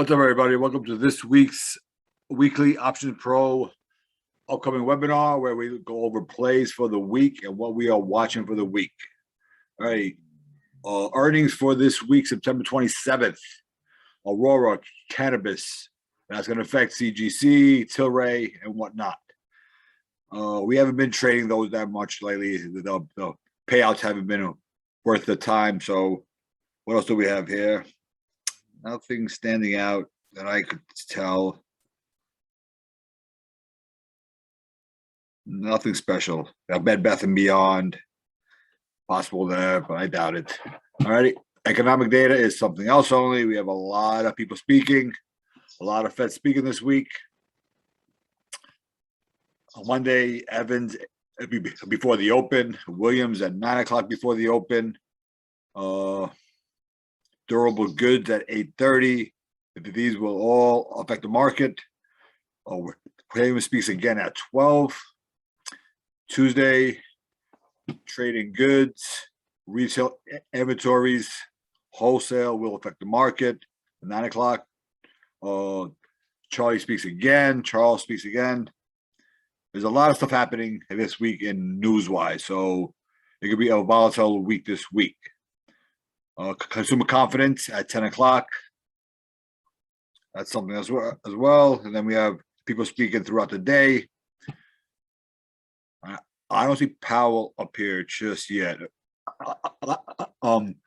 What's up, everybody? Welcome to this week's weekly Option Pro upcoming webinar where we go over plays for the week and what we are watching for the week. All right. Earnings for this week, September 27th. Aurora, cannabis. That's going to affect CGC, Tilray, and whatnot. We haven't been trading those that much lately. The payouts haven't been worth the time. So what else do we have here? Nothing standing out that I could tell. Nothing special. Bed Bath & Beyond. Possible there, but I doubt it. All righty. Economic data is something else only. We have a lot of people speaking. A lot of Fed speaking this week. On Monday, Evans before the open. Williams at 9 o'clock before the open. Durable goods at 8:30. These will all affect the market. Williams speaks again at 12. Tuesday, trading goods, retail inventories, wholesale will affect the market. 9 o'clock. Charlie speaks again. Charles speaks again. There's a lot of stuff happening this week in news-wise, so it could be a volatile week this week. Consumer confidence at 10 o'clock. That's something as well. And then we have people speaking throughout the day. I don't see Powell up here just yet.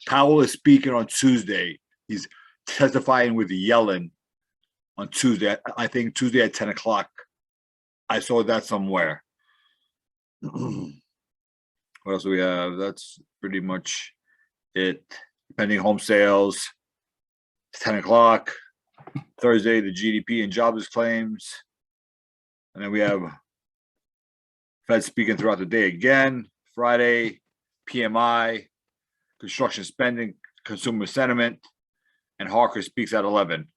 Powell is speaking on Tuesday. He's testifying with Yellen on Tuesday. I think Tuesday at 10 o'clock. I saw that somewhere. What else do we have? That's pretty much it. Pending home sales, 10 o'clock. Thursday, the GDP and jobless claims. And then we have Fed speaking throughout the day again. Friday, PMI, construction spending, consumer sentiment, and Harker speaks at 11.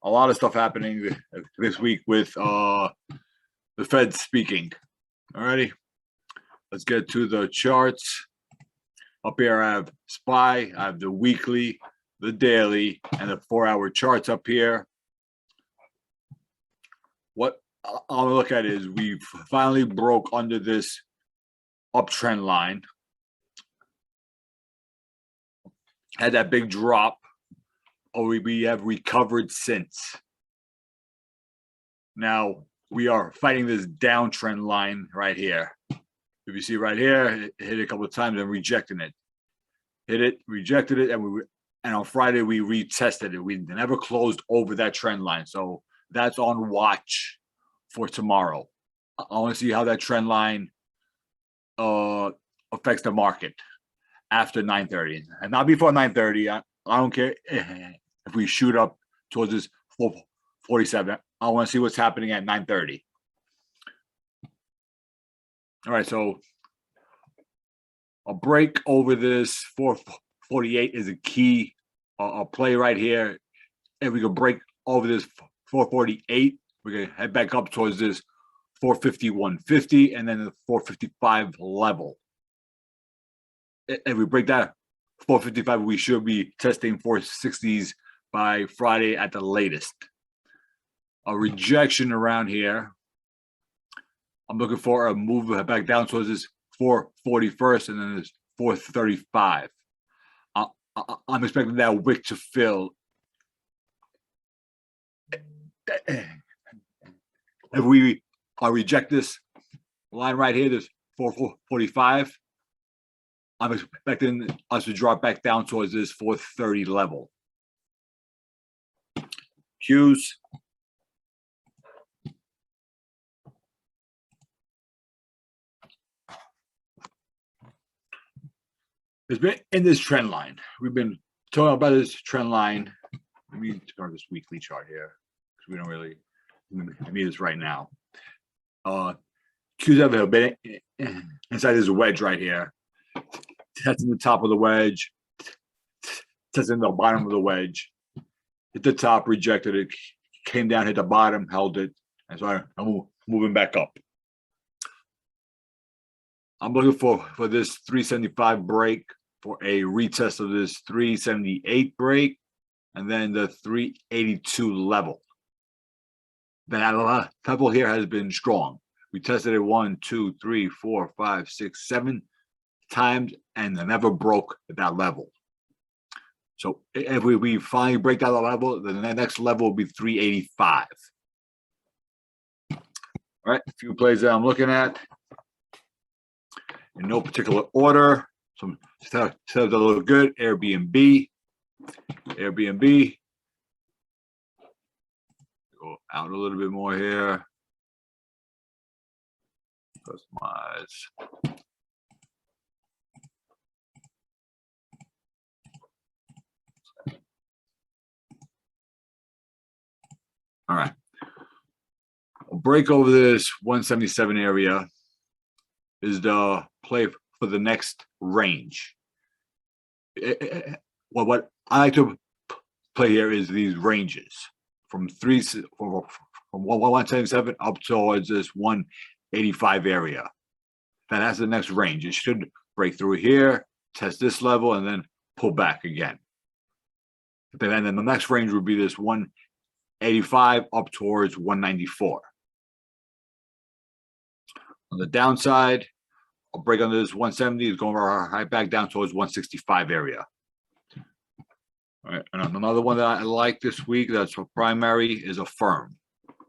A lot of stuff happening this week with the Fed speaking. All righty. Let's get to the charts. Up here, I have SPY, I have the weekly, the daily, and the 4-hour charts up here. What I'll look at is we finally broke under this uptrend line. Had that big drop. We have recovered since. Now, we are fighting this downtrend line right here. If you see right here, it hit it a couple of times and rejecting it. Hit it, rejected it, and on Friday we retested it. We never closed over that trend line. So that's on watch for tomorrow. I want to see how that trend line affects the market after 9:30. And not before 9:30. I don't care if we shoot up towards this 447. I want to see what's happening at 9:30. All right, so a break over this 448 is a key play right here. If we could break over this 448, we're going to head back up towards this 451.50 and then the 455 level. If we break that 455, we should be testing 460s by Friday at the latest. A rejection around here. I'm looking for a move back down towards this 441st and then this 435. I'm expecting that wick to fill. If we reject this line right here, this 445, I'm expecting us to drop back down towards this 430 level. Qs. It's been in this trend line. We've been talking about this trend line. Let me start this weekly chart here because we don't really need this right now. Qs have been inside this wedge right here. Testing the top of the wedge, testing the bottom of the wedge. Hit the top, rejected it, came down, hit the bottom, held it, and so I'm moving back up. I'm looking for this 375 break for a retest of this 378 break. and then the 382 level. That level here has been strong. We tested it 1, 2, 3, 4, 5, 6, 7 times and never broke that level. So if we finally break that level, the next level will be 385. All right, a few plays that I'm looking at in no particular order. Some stuff that look good. Airbnb. Go out a little bit more here. Customize. All right. I'll break over this 177 area is the play for the next range. Well, what I like to play here is these ranges from 177 up towards this 185 area. That's the next range. It should break through here, test this level, and then pull back again. And then the next range would be this 185 up towards 194. On the downside, I'll break under this 170. It's going right back down towards 165 area. All right, and another one that I like this week that's for primary is a firm.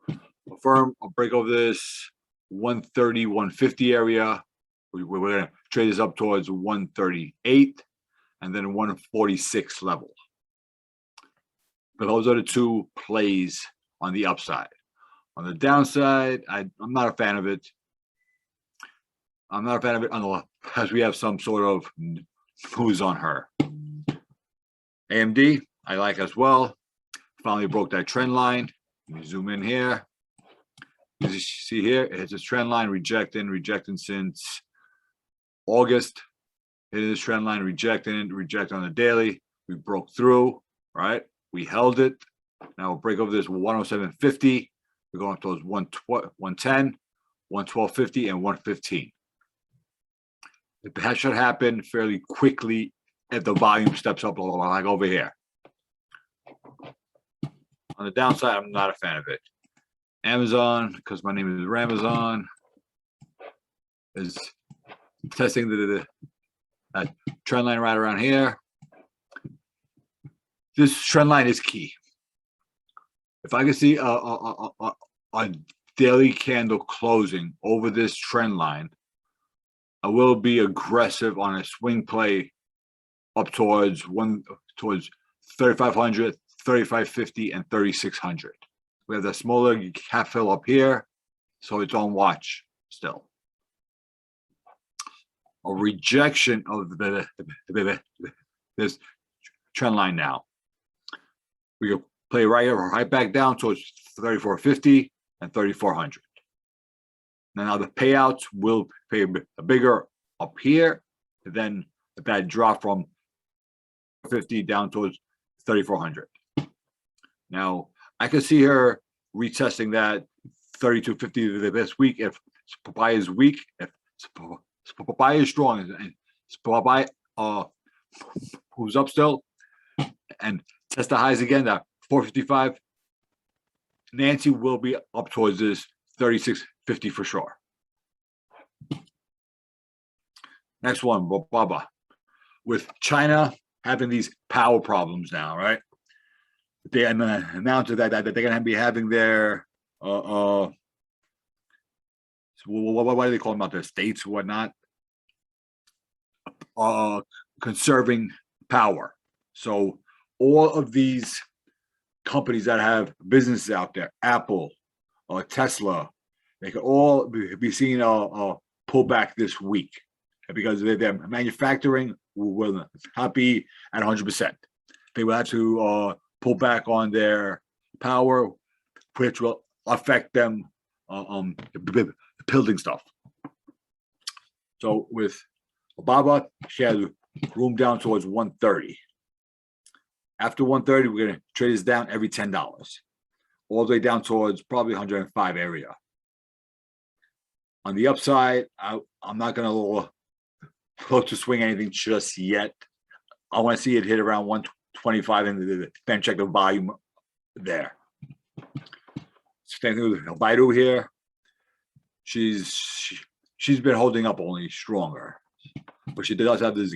A firm, I'll break over this 130, 150 area. We're going to trade this up towards 138 and then 146 level. But those are the two plays on the upside. On the downside, I'm not a fan of it. Unless we have some sort of news on her. AMD, I like as well. Finally broke that trend line. Let me zoom in here. You see here, it's a trend line rejecting since August. Hitting this trend line, reject on the daily. We broke through, right? We held it. Now we'll break over this 107.50. We're going towards 110, 112.50, and 115. That should happen fairly quickly if the volume steps up like over here. On the downside, I'm not a fan of it. Amazon, because my name is Ramazan, is testing the trend line right around here. This trend line is key. If I can see a daily candle closing over this trend line, I will be aggressive on a swing play up towards 3,500, 3,550, and 3,600. We have the smaller cap fill up here, so it's on watch still. A rejection of this trend line now. We can play right back down towards 3,450 and 3,400. Now the payouts will pay a bigger up here, then that drop from 50 down towards 3,400. Now I can see her retesting that 3,250 this week if supply is weak. If supply is strong and supply moves up still and test the highs again, that 455, Nancy will be up towards this 3,650 for sure. Next one, Baba. With China having these power problems now, right? They announced that they're going to be having their what do they call them out there? States, whatnot. Conserving power. So all of these companies that have businesses out there, Apple, Tesla, they could all be seeing a pullback this week because their manufacturing will not be at 100%. They will have to pull back on their power, which will affect them building stuff. So with Baba, she has room down towards 130. After 130, we're going to trade this down every $10, all the way down towards probably 105 area. On the upside, I'm not going to look to swing anything just yet. I want to see it hit around 25, and then check the volume there. Same thing with Baidu here. She's been holding up, only stronger, but she does have this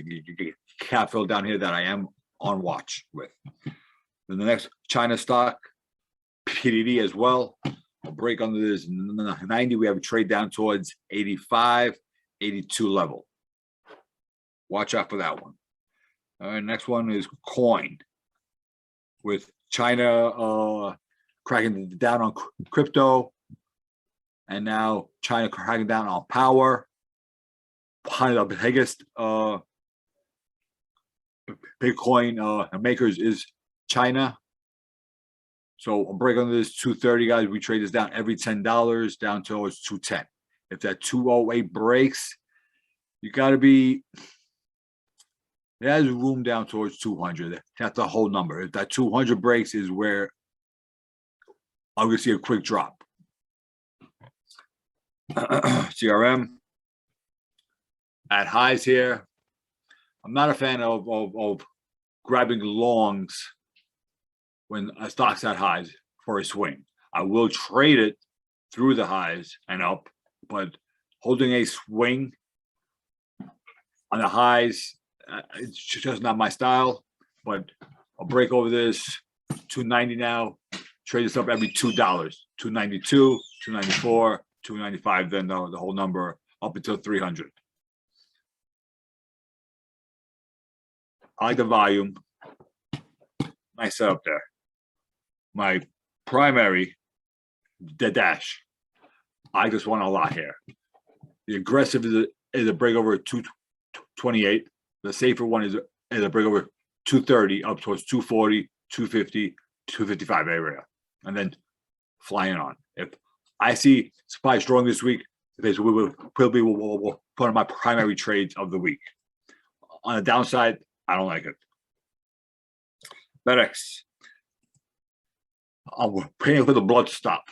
cap fill down here that I am on watch with. Then the next China stock, PDD as well. A break under this 90. We have a trade down towards 85, 82 level. Watch out for that one. All right, next one is coin, with China cracking down on crypto, and now China cracking down on power. One of the biggest Bitcoin makers is China. So a break on this 230, guys. We trade this down every $10 down towards 210. If that 208 breaks, you got to be. It has room down towards 200. That's the whole number. If that 200 breaks, is where I'm going to see a quick drop. CRM at highs here. I'm not a fan of grabbing longs when a stock's at highs for a swing. I will trade it through the highs and up, but holding a swing on the highs, it's just not my style. But I'll break over this 290 now. Trade this up every $2, 292, 294, 295. Then the whole number up until 300. I like the volume. Nice setup there. My primary, the dash. I just want a lot here. The aggressive is a break over 228. The safer one is a break over 230 up towards 240, 250, 255 area, and then flying on. If I see supply strong this week, this will be one of my primary trades of the week. On the downside, I don't like it. FedEx. I'm praying for the blood to stop.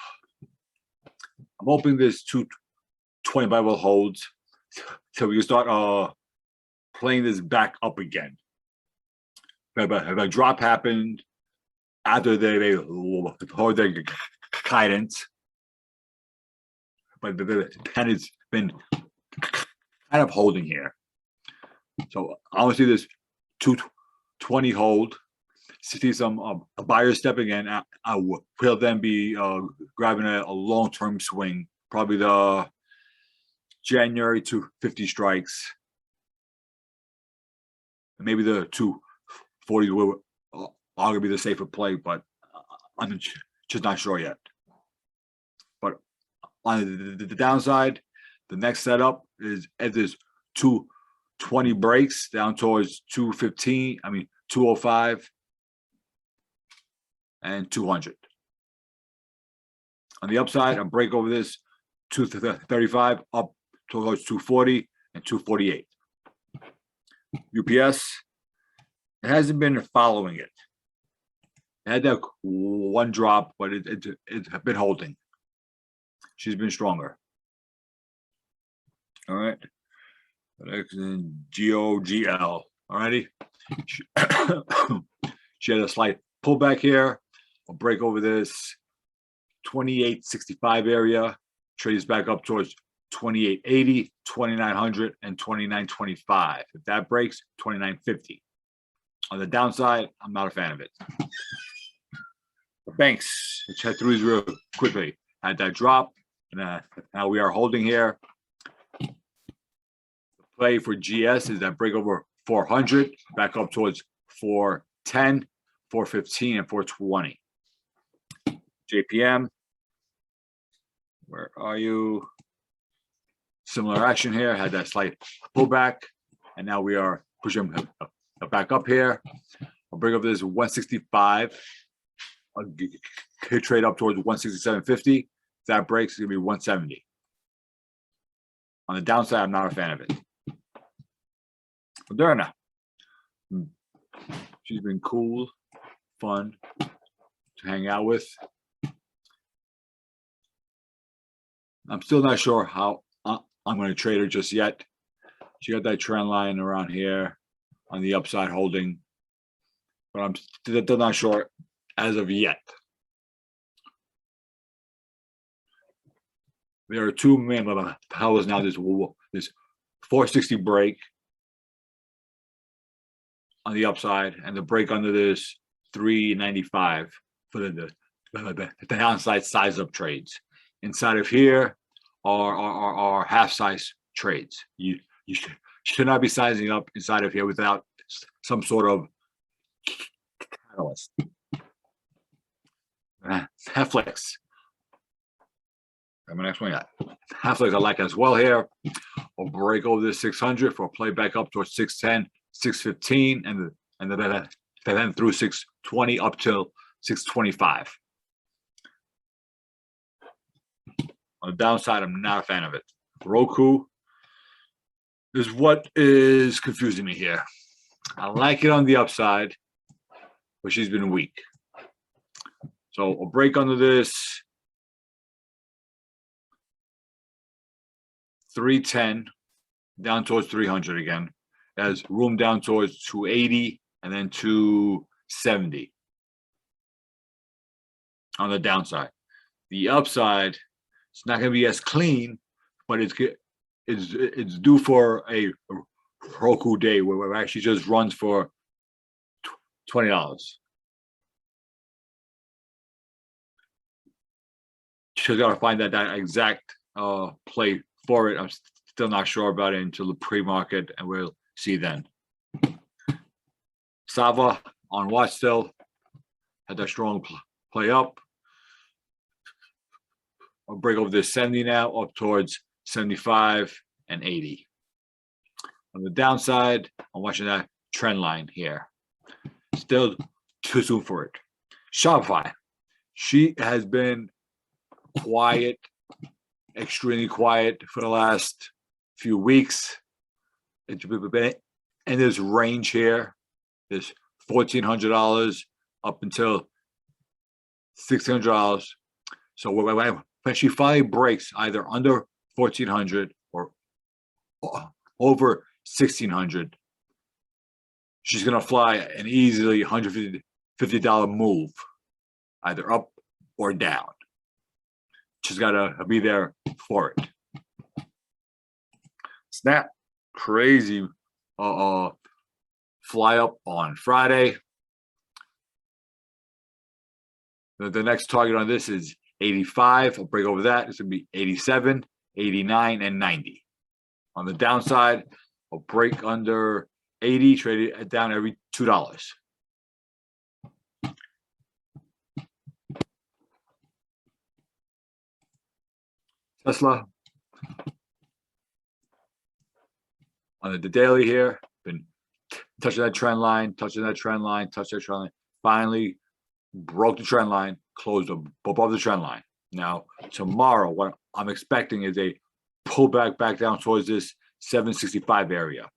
I'm hoping this 220 Bible holds, so we can start playing this back up again. If a drop happened after they hold their guidance, but then it's been kind of holding here. So I want to see this 220 hold. See some buyers stepping in. I will then be grabbing a long-term swing, probably the January 250 strikes. Maybe the 240 are going to be the safer play, but I'm just not sure yet. But on the downside, the next setup is at this 220 breaks down towards 215. 205. And 200. On the upside, a break over this 235 up towards 240 and 248. UPS, it hasn't been following it. It had that one drop, but it's been holding. She's been stronger. All right. Geogl. Alrighty. She had a slight pullback here. I'll break over this 2865 area. Trades back up towards 2880, 2900, and 2925. If that breaks, 2950. On the downside, I'm not a fan of it. The banks, let's head through these real quickly. Had that drop, and now we are holding here. The play for GS is that break over 400, back up towards 410, 415, and 420. JPM, where are you? Similar action here. Had that slight pullback, and now we are pushing back up here. I'll bring up this 165. I'll trade up towards 167.50. If that breaks, it's gonna be 170. On the downside, I'm not a fan of it. Moderna. She's been cool, fun to hang out with. I'm still not sure how I'm going to trade her just yet. She got that trend line around here on the upside holding. but I'm still not sure as of yet. There are two main powers now. This 460 break on the upside, and the break under this 395 for the downside size up trades. Inside of here are half size trades. You should not be sizing up inside of here without some sort of catalyst. Netflix. And my next one, yeah. Netflix I like as well here. We'll break over this 600 for a play back up towards 610, 615, and then through 620 up till 625. On the downside, I'm not a fan of it. Roku is what is confusing me here. I like it on the upside, but she's been weak. So a break under this 310 down towards 300 again. Has room down towards 280 and then 270 on the downside. The upside, it's not going to be as clean, but it's due for a Roku day where it actually just runs for $20. She's got to find that exact play for it. I'm still not sure about it until the pre-market, and we'll see then. Sava on watch still. Had that strong play up. I'll break over this 70 now, up towards 75 and 80. On the downside, I'm watching that trend line here. Still too soon for it. Shopify. She has been quiet, extremely quiet for the last few weeks. It's been in this range here, this $1,400 up until $1,600. So when she finally breaks either under 1,400 or over 1,600, she's gonna fly an easily $150 move, either up or down. She's gotta be there for it. Snap, crazy fly up on Friday. The next target on this is 85. I'll break over that. It's gonna be 87, 89, and 90. On the downside, I'll break under 80, trade it down every $2. Tesla on the daily here, been touching that trend line, touching that trend line, touching that trend line. Finally broke the trend line, closed above the trend line. Now tomorrow, what I'm expecting is a pullback back down towards this 765 area.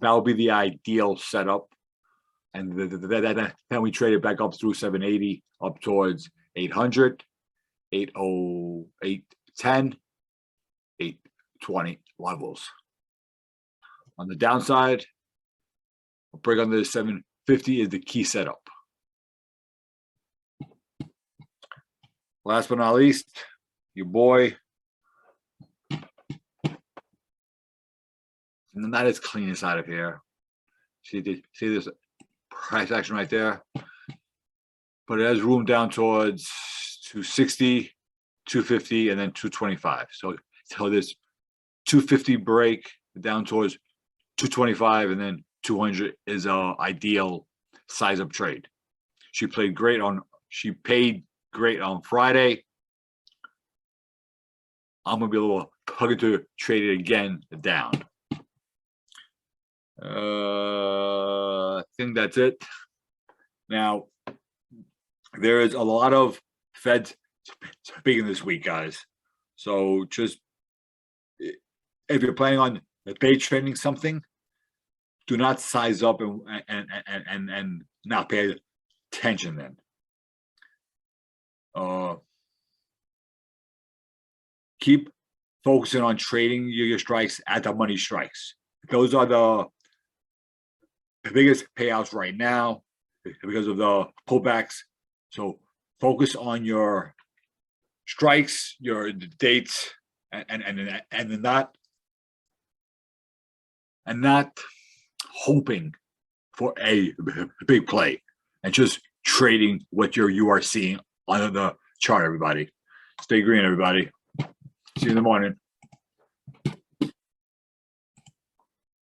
That will be the ideal setup, and then we trade it back up through 780 up towards 800. 808, 10, 820 levels. On the downside, a break under the 750 is the key setup. Last but not least, your boy. Not as clean inside of here. See this price action right there? But it has room down towards 260, 250, and then 225. So this 250 break down towards 225, and then 200 is a ideal size up trade. She paid great on Friday. I'm gonna be a little huggy to trade it again down. I think that's it. Now, there is a lot of Feds speaking this week, guys. So just if you're planning on day trading something, do not size up and not pay attention then. Keep focusing on trading your strikes at the money strikes. Those are the biggest payouts right now because of the pullbacks. So focus on your strikes, your dates, and not hoping for a big play, and just trading what you are seeing on the chart. Everybody, stay green. Everybody, see you in the morning.